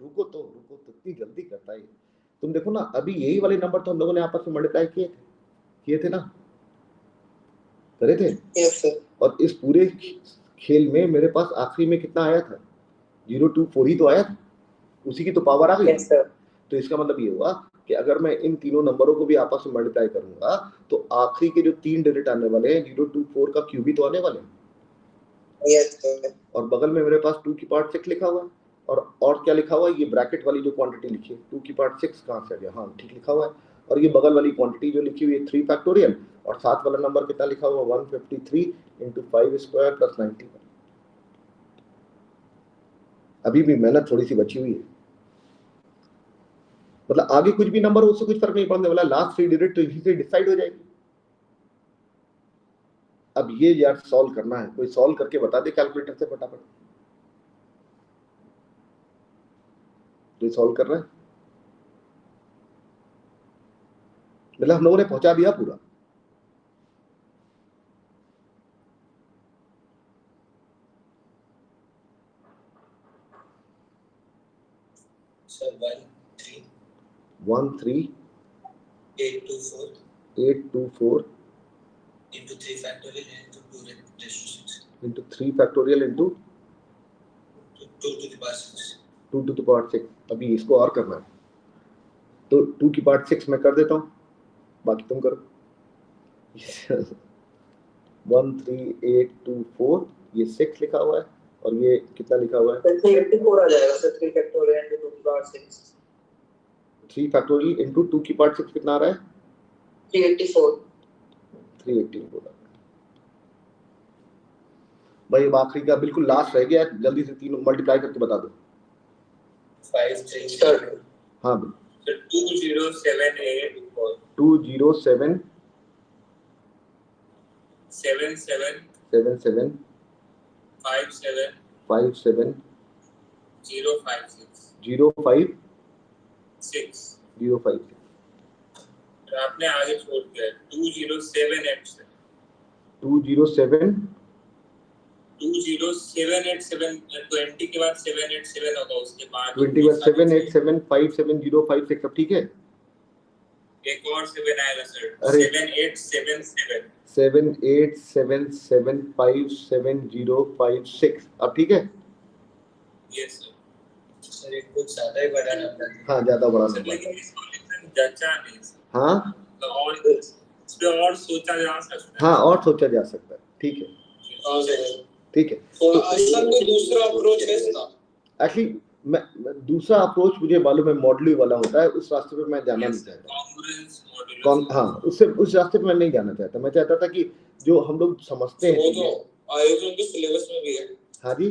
रुको, इतनी जल्दी करता है। तुम देखो ना, अभी यही वाले नंबर तो हम लोगों ने आपस में मल्टीप्लाई किए थे ना, करे थे। Yes sir. और इस पूरे खेल में मेरे पास आखिरी में कितना आया था? 024 ही तो आया था, उसी की तो पावर आ गई। Yes sir. तो इसका मतलब ये हुआ कि अगर मैं इन तीनों नंबरों को भी आपस में मल्टीप्लाई करूंगा तो आखिरी के जो 3 डिजिट आने वाले हैं 024 का क्यूब ही तो आने वाले हैं। Yes sir. और बगल में मेरे पास 2 की पावर 6 लिखा हुआ है, और क्या लिखा हुआ है? ये ब्रैकेट वाली जो क्वांटिटी लिखी है 2 की पावर 6 कहाँ से आ गया? हाँ ठीक लिखा हुआ है। और ये बगल वाली क्वांटिटी जो लिखी हुई है 3 फैक्टोरियल, और साथ वाला नंबर कितना लिखा हुआ? 153 इंटू 5 स्क्वायर प्लस 90। अभी भी मेहनत थोड़ी सी बची हुई है, मतलब आगे कुछ भी नंबर हो उससे कुछ फर्क नहीं पड़ने वाला, लास्ट 3 डिजिट तो इसी से डिसाइड हो जाएगी। अब ये यार सॉल्व करना है, कोई सॉल्व करके बता दे कैलकुलेटर से फटाफट। कोई सॉल्व कर रहा है? मतलब हम लोगों ने पहुंचा दिया पूरा। Sir 13824 into 3 factorial into 2 raised to 6 into 3 factorial into 2 to the power 6 2 to the power 6। अभी इसको और करना है तो 2 की पावर 6 मैं कर देता हूँ, बाकी तुम करो। 13824 ये 6 लिखा हुआ है, और ये कितना लिखा हुआ है? 384 आ जाएगा सर। 3 फैक्टोरियल into 2 की पावर 6। 3 फैक्टोरियल इंटू 2 की पावर 6 कितना आ रहा है? 384। 384 भाई। अब आखिरी का बिल्कुल लास्ट रह गया, जल्दी से तीनों मल्टीप्लाई करके बता दो। 5 3 हाँ भाई, 2078 207 77 77 57 57 056 056 6 तो आपने आगे छोड़ दिया 207 207 20787 20 के बाद 787 होगा, उसके बाद 20 के बाद 787 57056। अब ठीक है, एक और 7 आएगा सर, अरे 7877 7877577056। अब ठीक है, यस सर। सर एक कुछ ज्यादा ही बड़ा नंबर है। हाँ ज्यादा बड़ा सर नंबर। लेकिन ये सॉल्यूशन जचा नहीं सर, हाँ तो और इस पे और सोचा जा सकता है। हाँ, और सोचा जा सकता है, ठीक है हाँ सर। ठीक है। तो सर कोई दूसरा अप्रोच है इसका? एक्चुअली मैं दूसरा अप्रोच मुझे मालूम है, मॉडल वाला होता है, उस रास्ते पे मैं जाना नहीं चाहता। कांग्रेस मॉड्यूलस, हाँ, उससे उस रास्ते पे मैं नहीं जाना चाहता। मैं चाहता था कि जो हम लोग समझते हैं, वो तो आईआईटी के सिलेबस में भी है। हाँ जी,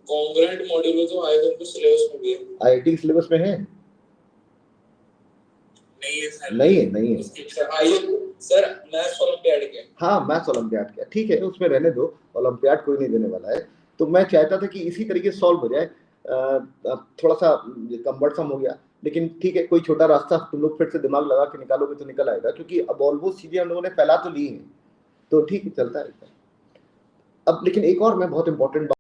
कॉन्ग्रेंट मॉड्यूल तो आईआईटी के सिलेबस में भी है। आईआईटी सिलेबस में है? नहीं है सर, नहीं है, नहीं है। सर आइए सर, मैथ्स ओलंपियाड के। हाँ, मैथ्स ओलंपियाड का ठीक है, उसमें रहने दो, ओलंपियाड कोई नहीं देने वाला है। तो मैं चाहता था कि इसी तरीके से सॉल्व हो जाए। थोड़ा सा कम्बर्सम हो गया, लेकिन ठीक है, कोई छोटा रास्ता तुम लोग फिर से दिमाग लगा के निकालोगे तो निकल आएगा, क्योंकि अब ऑलमोस्ट चीजें हम लोगों ने फैला तो ली हैं, तो ठीक है, चलता है। अब लेकिन एक और मैं बहुत इंपॉर्टेंट